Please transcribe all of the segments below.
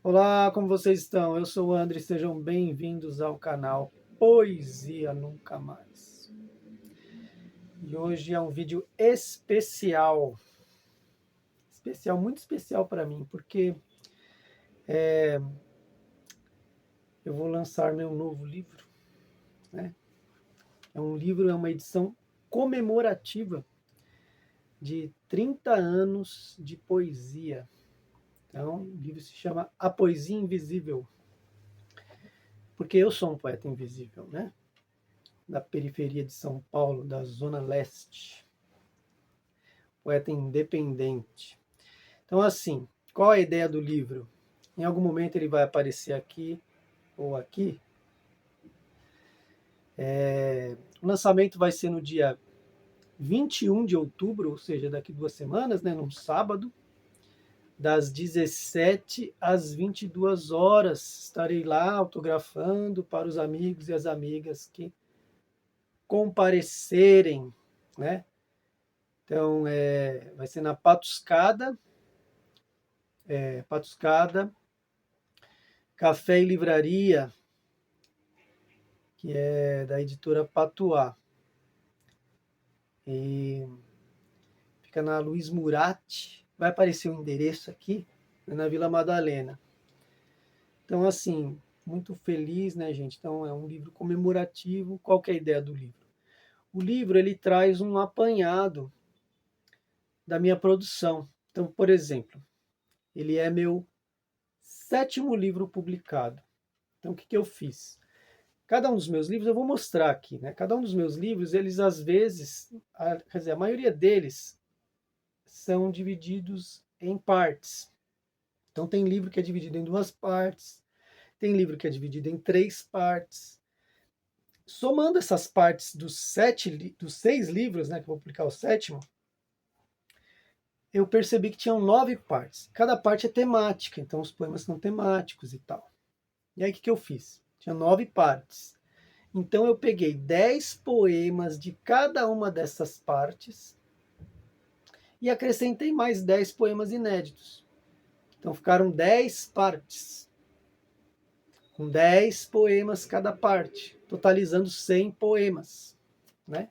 Olá, como vocês estão? Eu sou o André, sejam bem-vindos ao canal Poesia Nunca Mais. E hoje é um vídeo especial, muito especial para mim, porque eu vou lançar meu novo livro, né? É uma edição comemorativa de 30 anos de poesia. Então, o livro se chama A Poesia Invisível, porque eu sou um poeta invisível, né? Da periferia de São Paulo, da Zona Leste. Poeta independente. Então, assim, qual a ideia do livro? Em algum momento ele vai aparecer aqui ou aqui. O lançamento vai ser no dia 21 de outubro, ou seja, daqui 2 semanas, né, num sábado, das 17 às 22 horas. Estarei lá autografando para os amigos e as amigas que comparecerem, né? Então, vai ser na Patuscada, Café e Livraria, que é da editora Patuá. E fica na Luiz Murat. Vai aparecer o endereço aqui, na Vila Madalena. Então, assim, muito feliz, né, gente? Então, é um livro comemorativo. Qual que é a ideia do livro? O livro, ele traz um apanhado da minha produção. Então, por exemplo, ele é meu 7º livro publicado. Então, o que que eu fiz? Cada um dos meus livros, eu vou mostrar aqui, né? Cada um dos meus livros, eles às vezes, quer dizer, a maioria deles são divididos em partes. Então tem livro que é dividido em 2 partes, tem livro que é dividido em 3 partes. Somando essas partes dos 6 livros, né, que eu vou publicar o 7º, eu percebi que tinham 9 partes. Cada parte é temática, então os poemas são temáticos e tal. E aí o que que eu fiz? Tinha 9 partes. Então eu peguei 10 poemas de cada uma dessas partes e acrescentei mais 10 poemas inéditos. Então ficaram 10 partes, com 10 poemas cada parte, totalizando 100 poemas, né?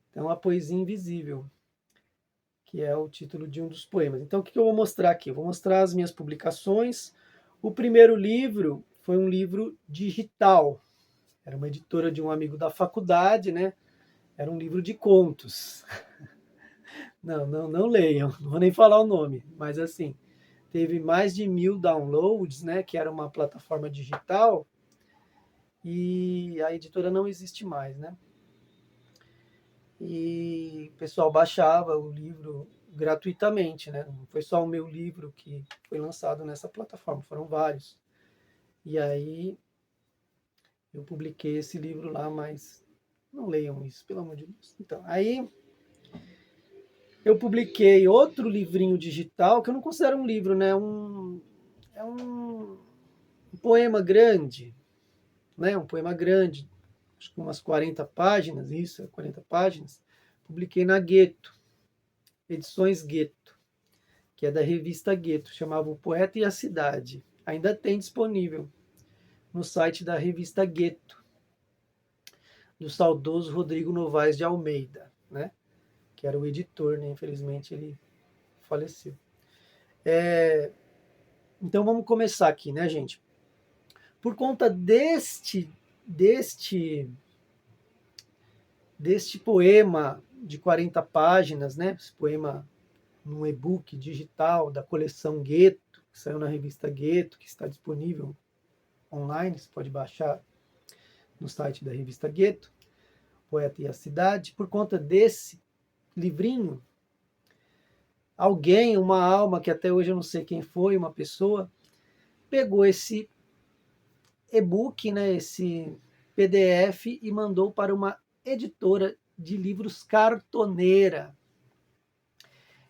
Então, a Poesia Invisível, que é o título de um dos poemas. Então, o que eu vou mostrar aqui? Eu vou mostrar as minhas publicações. O primeiro livro foi um livro digital. Era uma editora de um amigo da faculdade, né? Era um livro de contos. Não leiam, não vou nem falar o nome, mas assim, teve mais de 1.000 downloads, né? Que era uma plataforma digital, e a editora não existe mais, né? E o pessoal baixava o livro gratuitamente, né? Não foi só o meu livro que foi lançado nessa plataforma, foram vários. E aí eu publiquei esse livro lá, mas não leiam isso, pelo amor de Deus. Então, aí eu publiquei outro livrinho digital, que eu não considero um livro, né? É um poema grande, né? Um poema grande, acho que umas 40 páginas, isso, 40 páginas. Publiquei na Gueto, Edições Gueto, que é da revista Gueto, chamava O Poeta e a Cidade. Ainda tem disponível no site da revista Gueto, do saudoso Rodrigo Novaes de Almeida, né? Que era o editor, né? Infelizmente ele faleceu. Então vamos começar aqui, né, gente? Por conta deste poema de 40 páginas, né? Esse poema num e-book digital da coleção Gueto, que saiu na revista Gueto, que está disponível online, você pode baixar no site da revista Gueto, Poeta e a Cidade. Por conta desse livrinho, alguém, uma alma, que até hoje eu não sei quem foi, uma pessoa, pegou esse e-book, né, esse PDF, e mandou para uma editora de livros cartoneira.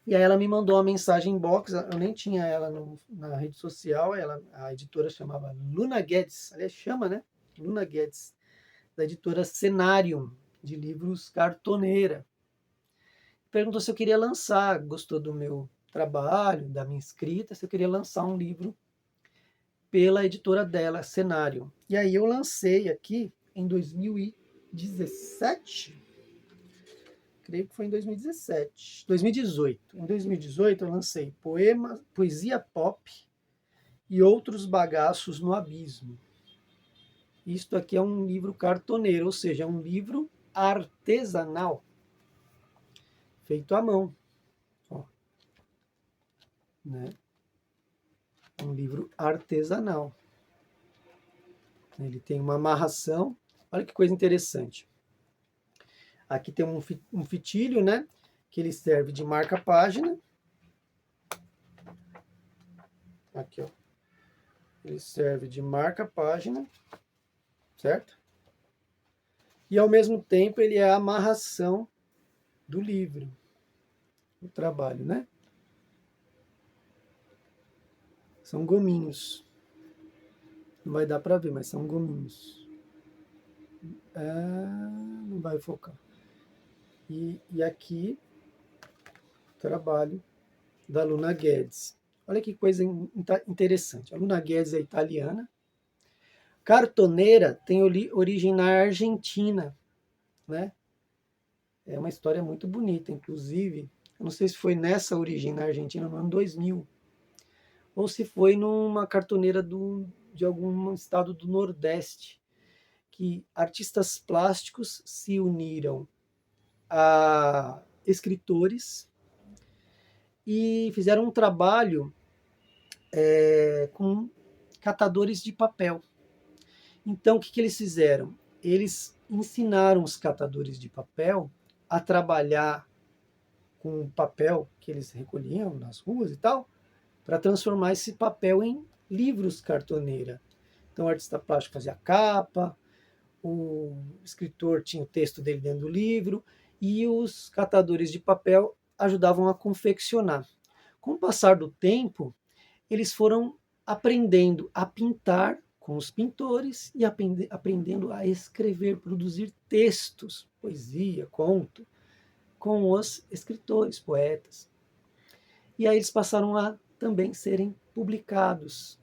E aí ela me mandou uma mensagem inbox, eu nem tinha ela na rede social, a editora chamava Luna Guedes, aliás, chama, né? Luna Guedes, da editora Cenarium, de livros cartoneira. Perguntou se eu queria lançar, gostou do meu trabalho, da minha escrita, se eu queria lançar um livro pela editora dela, Cenário. E aí eu lancei aqui em 2017, creio que foi em 2017, 2018. Em 2018 eu lancei Poesia Pop e Outros Bagaços no Abismo. Isto aqui é um livro cartoneiro, ou seja, é um livro artesanal, feito à mão. Ó, né? É um livro artesanal. Ele tem uma amarração. Olha que coisa interessante. Aqui tem um fitilho, né? Que ele serve de marca-página. Aqui, ó. Ele serve de marca-página, certo? E ao mesmo tempo ele é a amarração do livro, do trabalho, né? São gominhos. Não vai dar para ver, mas são gominhos. Não vai focar. E aqui, trabalho da Luna Guedes. Olha que coisa interessante. A Luna Guedes é italiana. Cartoneira tem origem na Argentina, né? É uma história muito bonita, inclusive. Eu não sei se foi nessa origem na Argentina no ano 2000, ou se foi numa cartoneira de algum estado do Nordeste, que artistas plásticos se uniram a escritores e fizeram um trabalho com catadores de papel. Então, o que eles fizeram? Eles ensinaram os catadores de papel a trabalhar com o papel que eles recolhiam nas ruas e tal, para transformar esse papel em livros cartoneira. Então, o artista plástico fazia a capa, o escritor tinha o texto dele dentro do livro, e os catadores de papel ajudavam a confeccionar. Com o passar do tempo, eles foram aprendendo a pintar com os pintores e aprendendo a escrever, produzir textos, poesia, conto, com os escritores, poetas. E aí eles passaram a também serem publicados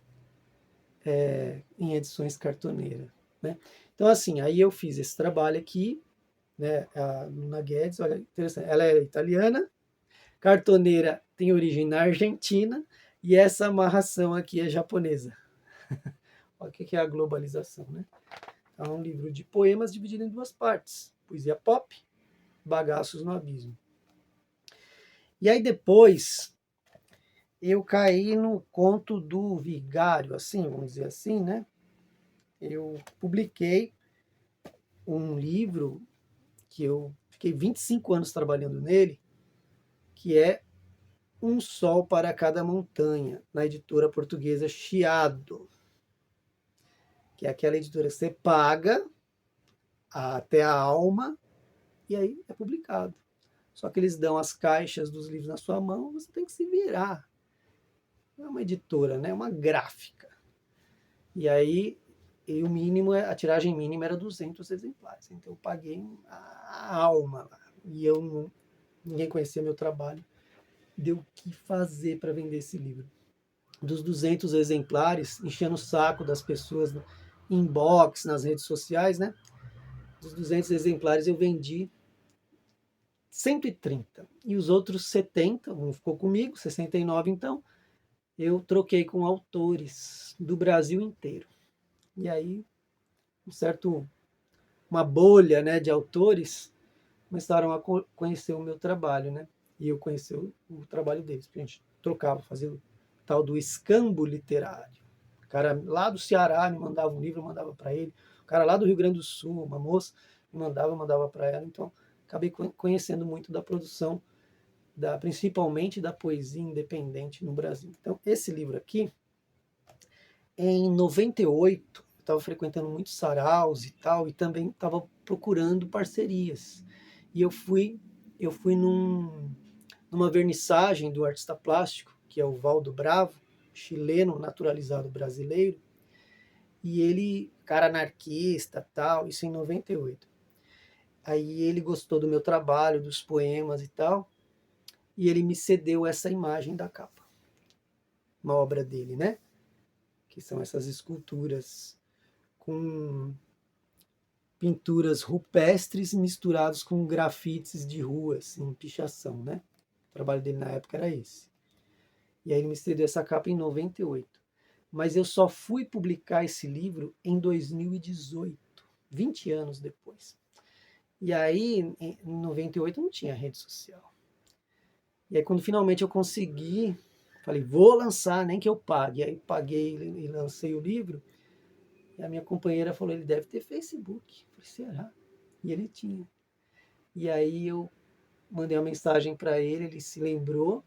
em edições cartoneiras, né? Então, assim, aí eu fiz esse trabalho aqui, né? A Luna Guedes, olha, interessante, ela é italiana, cartoneira tem origem na Argentina, e essa amarração aqui é japonesa. Olha o que é a globalização, né? É um livro de poemas dividido em duas partes. Poesia pop, Bagaços no Abismo. E aí depois eu caí no conto do vigário, assim, vamos dizer assim, né? Eu publiquei um livro que eu fiquei 25 anos trabalhando nele, que é Um Sol para Cada Montanha, na editora portuguesa Chiado, que é aquela editora que você paga até a alma e aí é publicado. Só que eles dão as caixas dos livros na sua mão, você tem que se virar. Não é uma editora, né? É uma gráfica. E aí, o mínimo, a tiragem mínima era 200 exemplares. Então eu paguei a alma lá. E ninguém conhecia meu trabalho. Deu o que fazer para vender esse livro. Dos 200 exemplares, enchendo o saco das pessoas no inbox, nas redes sociais, né? Dos 200 exemplares eu vendi 130. E os outros 70, um ficou comigo, 69 então, eu troquei com autores do Brasil inteiro. E aí, uma bolha, né, de autores começaram a conhecer o meu trabalho, né? E eu conheci o trabalho deles. A gente trocava, fazia o tal do escambo literário. O cara lá do Ceará me mandava um livro, eu mandava para ele. O cara lá do Rio Grande do Sul, uma moça, me mandava, eu mandava para ela. Então, acabei conhecendo muito da produção, principalmente da poesia independente no Brasil. Então, esse livro aqui, em 98, eu estava frequentando muitos saraus e tal, e também estava procurando parcerias. E eu fui numa vernissagem do artista plástico, que é o Valdo Bravo, chileno naturalizado brasileiro, e ele, cara anarquista, tal, isso em 98. Aí ele gostou do meu trabalho, dos poemas e tal, e ele me cedeu essa imagem da capa. Uma obra dele, né? que são essas esculturas com pinturas rupestres misturados com grafites de ruas em pichação, né? O trabalho dele na época era esse. E aí ele me estreou essa capa em 98. Mas eu só fui publicar esse livro em 2018, 20 anos depois. E aí, em 98, não tinha rede social. E aí, quando finalmente eu consegui, falei, vou lançar, nem que eu pague. E aí paguei e lancei o livro. E a minha companheira falou, ele deve ter Facebook. Eu falei, será? E ele tinha. E aí eu mandei uma mensagem para ele se lembrou.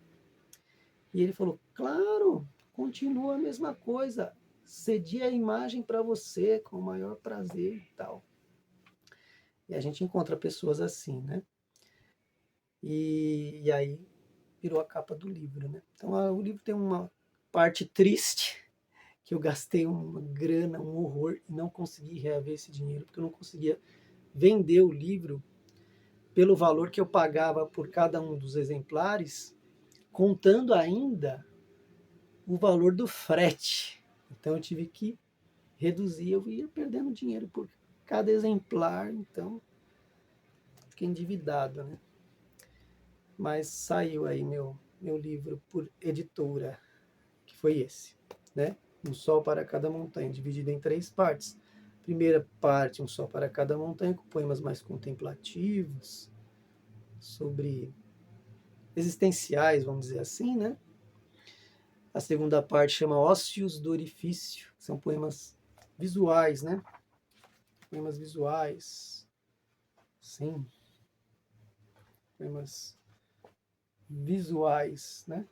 E ele falou, claro, continua a mesma coisa. Cedi a imagem para você com o maior prazer e tal. E a gente encontra pessoas assim, né? E aí virou a capa do livro, né? Então o livro tem uma parte triste, que eu gastei uma grana, um horror, e não consegui reaver esse dinheiro, porque eu não conseguia vender o livro pelo valor que eu pagava por cada um dos exemplares, contando ainda o valor do frete. Então eu tive que reduzir, eu ia perdendo dinheiro por cada exemplar, então fiquei endividado, né? Mas saiu aí meu livro por editora, que foi esse, né? Um Sol para Cada Montanha, dividido em 3 partes. Primeira parte, Um Sol para Cada Montanha, com poemas mais contemplativos, sobre existenciais, vamos dizer assim, né? A segunda parte chama Ócios do Orifício, são poemas visuais, né? Poemas visuais, sim, poemas visuais, né?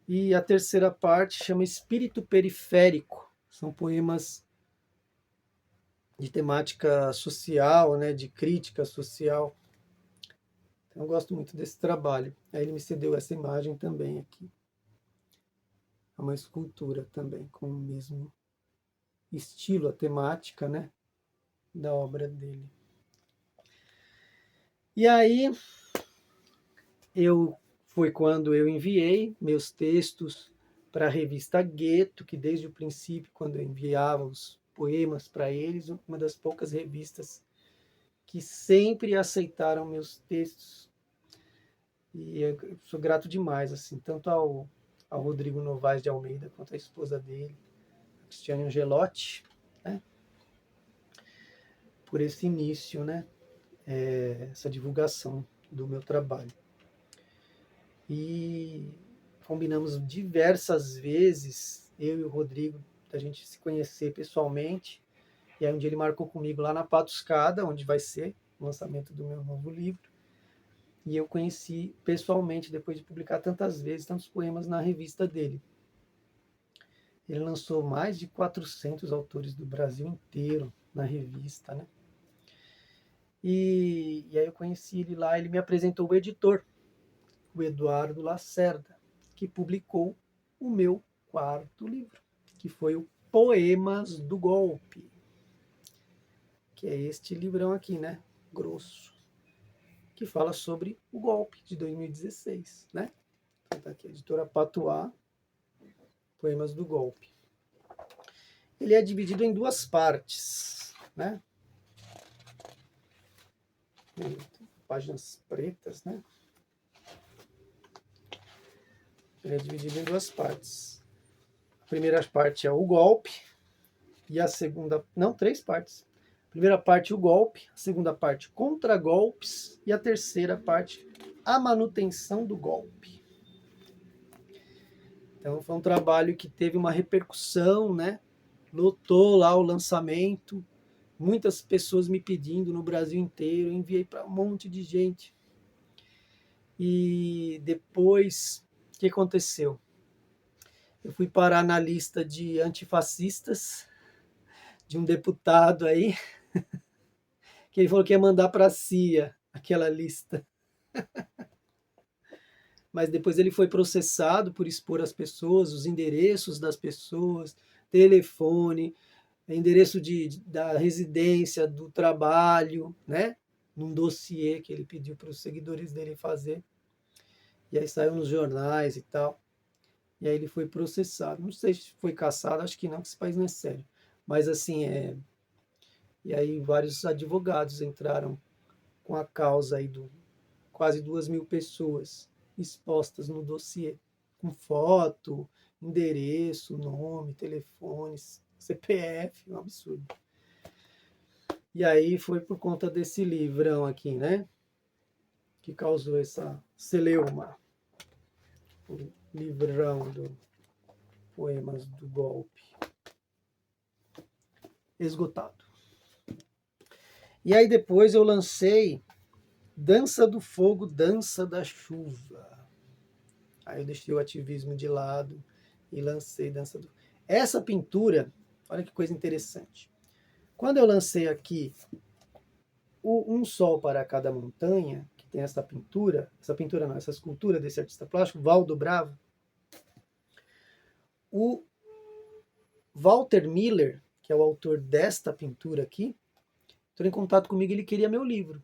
E a terceira parte chama Espírito Periférico, são poemas de temática social, né? De crítica social. Então, eu gosto muito desse trabalho. Aí ele me cedeu essa imagem também aqui. É uma escultura também, com o mesmo estilo, a temática, né? Da obra dele. E aí, foi quando eu enviei meus textos para a revista Gueto, que desde o princípio, quando eu enviava os poemas para eles, uma das poucas revistas que sempre aceitaram meus textos. E eu sou grato demais, assim, tanto ao Rodrigo Novaes de Almeida, quanto à esposa dele, Cristiane Angelotti, né, por esse início, né, essa divulgação do meu trabalho. E combinamos diversas vezes, eu e o Rodrigo, da gente se conhecer pessoalmente. E aí um dia ele marcou comigo lá na Patuscada, onde vai ser o lançamento do meu novo livro. E eu conheci pessoalmente, depois de publicar tantas vezes, tantos poemas na revista dele. Ele lançou mais de 400 autores do Brasil inteiro na revista, né? E aí eu conheci ele lá, ele me apresentou o editor, o Eduardo Lacerda, que publicou o meu quarto livro, que foi o Poemas do Golpe, que é este livrão aqui, né? Grosso, que fala sobre o golpe de 2016, né? Então tá aqui, editora Patuá, Poemas do Golpe. Ele é dividido em 2 partes, né? Páginas pretas, né? Ele é dividido em 2 partes. A primeira parte é o golpe e a segunda, não, 3 partes. A primeira parte o golpe, a segunda parte contra-golpes e a terceira parte a manutenção do golpe. Então foi um trabalho que teve uma repercussão, né? Lotou lá o lançamento, muitas pessoas me pedindo no Brasil inteiro, eu enviei para um monte de gente. E depois, o que aconteceu? Eu fui parar na lista de antifascistas de um deputado aí, que ele falou que ia mandar para a CIA aquela lista. Mas depois ele foi processado por expor as pessoas, os endereços das pessoas, telefone, endereço da residência, do trabalho, né? Num dossiê que ele pediu para os seguidores dele fazer. E aí saiu nos jornais e tal. E aí ele foi processado. Não sei se foi cassado, acho que não, que esse país não é sério. Mas assim, e aí vários advogados entraram com a causa aí do quase 2.000 pessoas expostas no dossiê, com foto, endereço, nome, telefones, CPF, um absurdo. E aí foi por conta desse livrão aqui, né? Que causou essa celeuma. O livrão do Poemas do Golpe. Esgotado. E aí depois eu lancei Dança do Fogo, Dança da Chuva. Aí eu deixei o ativismo de lado e lancei Dança do... Essa pintura, olha que coisa interessante. Quando eu lancei aqui Um Sol para Cada Montanha, que tem essa pintura não, essa escultura desse artista plástico, Valdo Bravo, o Walter Miller, que é o autor desta pintura aqui, entrou em contato comigo e ele queria meu livro,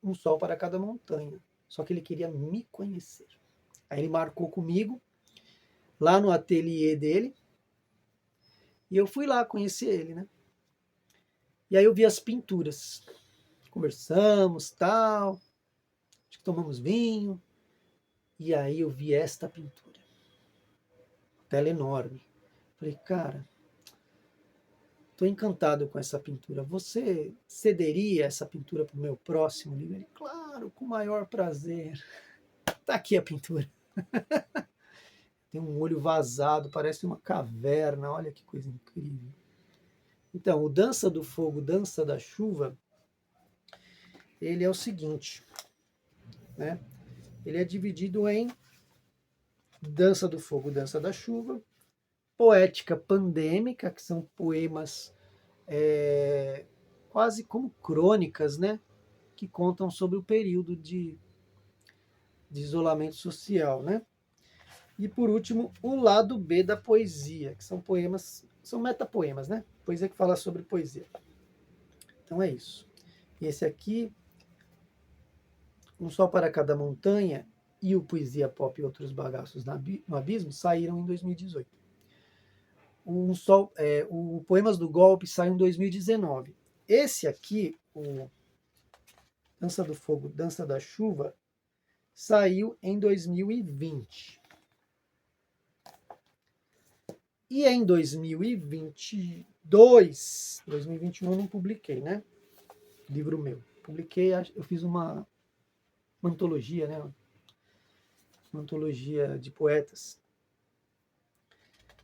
Um Sol para Cada Montanha. Só que ele queria me conhecer. Aí ele marcou comigo, lá no ateliê dele, e eu fui lá conhecer ele, né? E aí eu vi as pinturas. Conversamos, tal, acho que tomamos vinho, e aí eu vi esta pintura. Tela enorme. Falei, cara, estou encantado com essa pintura. Você cederia essa pintura para o meu próximo livro? Ele, claro, com o maior prazer. Tá aqui a pintura. Tem um olho vazado, parece uma caverna. Olha que coisa incrível. Então, o Dança do Fogo, Dança da Chuva, ele é o seguinte, né? Ele é dividido em Dança do Fogo, Dança da Chuva, Poética Pandêmica, que são poemas quase como crônicas, né? Que contam sobre o período de isolamento social, né? E por último, o lado B da poesia, que são poemas, são metapoemas, né? Poesia que fala sobre poesia. Então é isso. E esse aqui, Um Sol para Cada Montanha e o Poesia Pop e Outros Bagaços no Abismo saíram em 2018. O Poemas do Golpe saiu em 2019. Esse aqui, o Dança do Fogo, Dança da Chuva, saiu em 2020. E em 2022, 2021 eu não publiquei, né? Livro meu. Publiquei, eu fiz uma antologia, né? Uma antologia de poetas.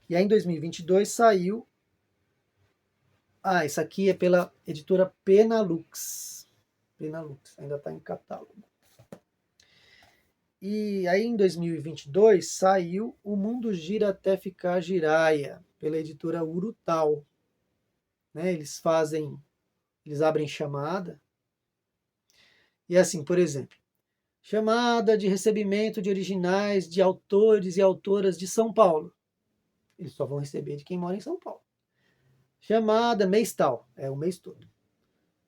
E aí em 2022 saiu. Ah, isso aqui é pela editora Penalux. Penalux, ainda está em catálogo. E aí em 2022 saiu O Mundo Gira Até Ficar Giraia, pela editora Urutau. Né? Eles abrem chamada. E assim, por exemplo, chamada de recebimento de originais de autores e autoras de São Paulo. Eles só vão receber de quem mora em São Paulo. Chamada mês tal, é o mês todo.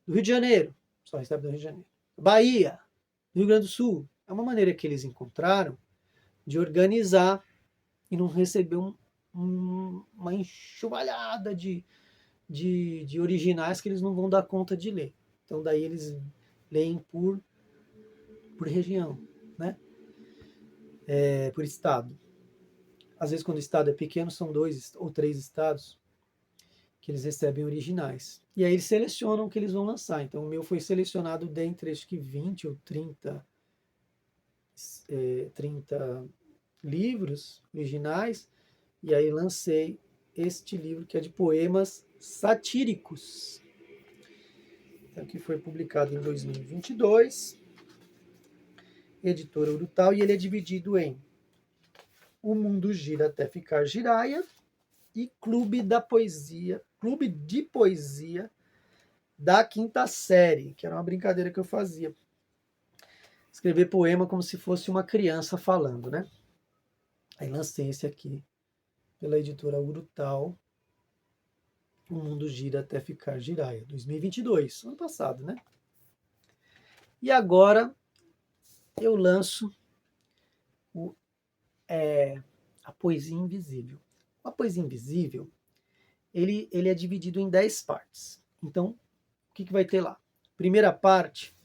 Do Rio de Janeiro, só recebe do Rio de Janeiro. Bahia, Rio Grande do Sul. É uma maneira que eles encontraram de organizar e não receber uma enxovalhada de originais que eles não vão dar conta de ler. Então daí eles leem por região, né? Por estado. Às vezes quando o estado é pequeno, são 2 ou 3 estados que eles recebem originais. E aí eles selecionam o que eles vão lançar. Então o meu foi selecionado dentre acho que 20 ou 30 livros originais, e aí lancei este livro que é de poemas satíricos, então, que foi publicado em 2022, editora Urutau, e ele é dividido em O Mundo Gira Até Ficar Giraia e Clube de Poesia da Quinta Série, que era uma brincadeira que eu fazia. Escrever poema como se fosse uma criança falando, né? Aí lancei esse aqui pela editora Urutau, O Mundo Gira Até Ficar Giraia, 2022, ano passado, né? E agora eu lanço a poesia invisível. A poesia invisível, ele é dividido em 10 partes. Então, o que vai ter lá? Primeira parte,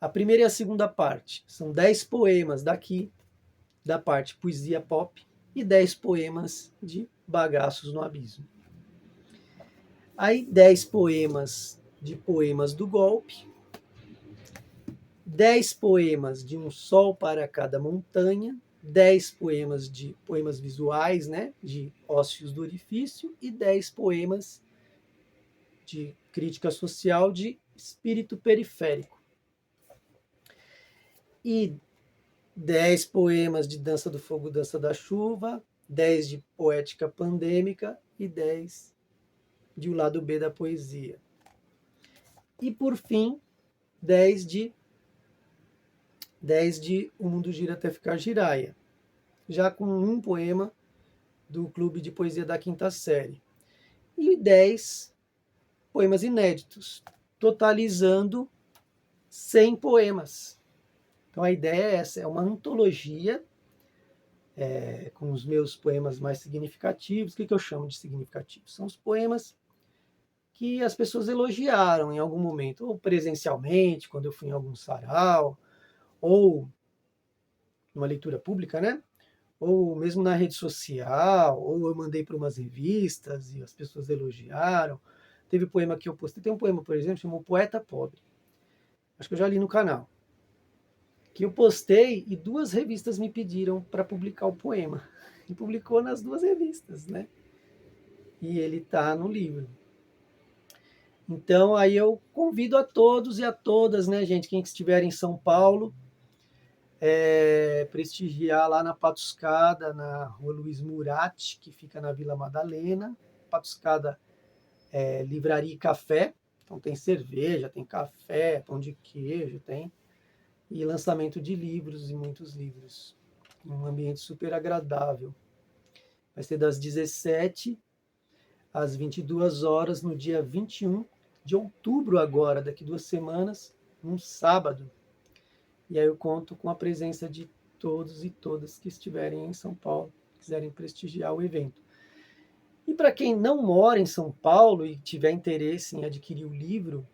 a primeira e a segunda parte são 10 poemas daqui, da parte poesia pop, e 10 poemas de Bagaços no Abismo. Aí 10 poemas de Poemas do Golpe, 10 poemas de Um Sol para Cada Montanha, 10 poemas de poemas visuais, né, de Ócios do Orifício, e 10 poemas de crítica social de Espírito Periférico. E 10 poemas de Dança do Fogo, Dança da Chuva, 10 de Poética Pandêmica e 10 de O Lado B da Poesia. E, por fim, 10 de O Mundo Gira Até Ficar Giraia, já com um poema do Clube de Poesia da Quinta Série. E 10 poemas inéditos, totalizando 100 poemas. Então a ideia é essa, é uma antologia com os meus poemas mais significativos. O que eu chamo de significativos? São os poemas que as pessoas elogiaram em algum momento, ou presencialmente, quando eu fui em algum sarau, ou numa leitura pública, né? Ou mesmo na rede social, ou eu mandei para umas revistas e as pessoas elogiaram. Teve poema que eu postei, tem um poema, por exemplo, chamado Poeta Pobre. Acho que eu já li no canal. Que eu postei e 2 revistas me pediram para publicar o poema. E publicou nas 2 revistas, né? E ele está no livro. Então, aí eu convido a todos e a todas, né, gente, quem estiver em São Paulo, prestigiar lá na Patuscada, na Rua Luiz Murat, que fica na Vila Madalena. Patuscada livraria e café, então tem cerveja, tem café, pão de queijo, tem, e lançamento de livros, e muitos livros, um ambiente super agradável. Vai ser das 17 às 22 horas, no dia 21 de outubro agora, daqui 2 semanas, um sábado. E aí eu conto com a presença de todos e todas que estiverem em São Paulo, quiserem prestigiar o evento. E para quem não mora em São Paulo e tiver interesse em adquirir o livro,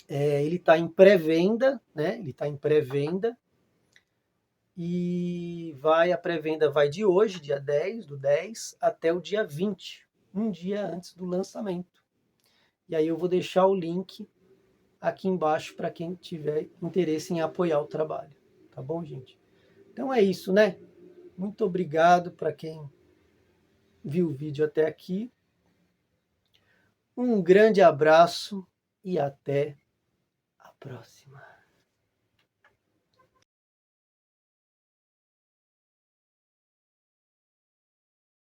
ele está em pré-venda, né? Ele está em pré-venda e a pré-venda vai de hoje, dia 10 do 10, até o dia 20, um dia antes do lançamento. E aí eu vou deixar o link aqui embaixo para quem tiver interesse em apoiar o trabalho. Tá bom, gente? Então é isso, né? Muito obrigado para quem viu o vídeo até aqui. Um grande abraço e até a próxima.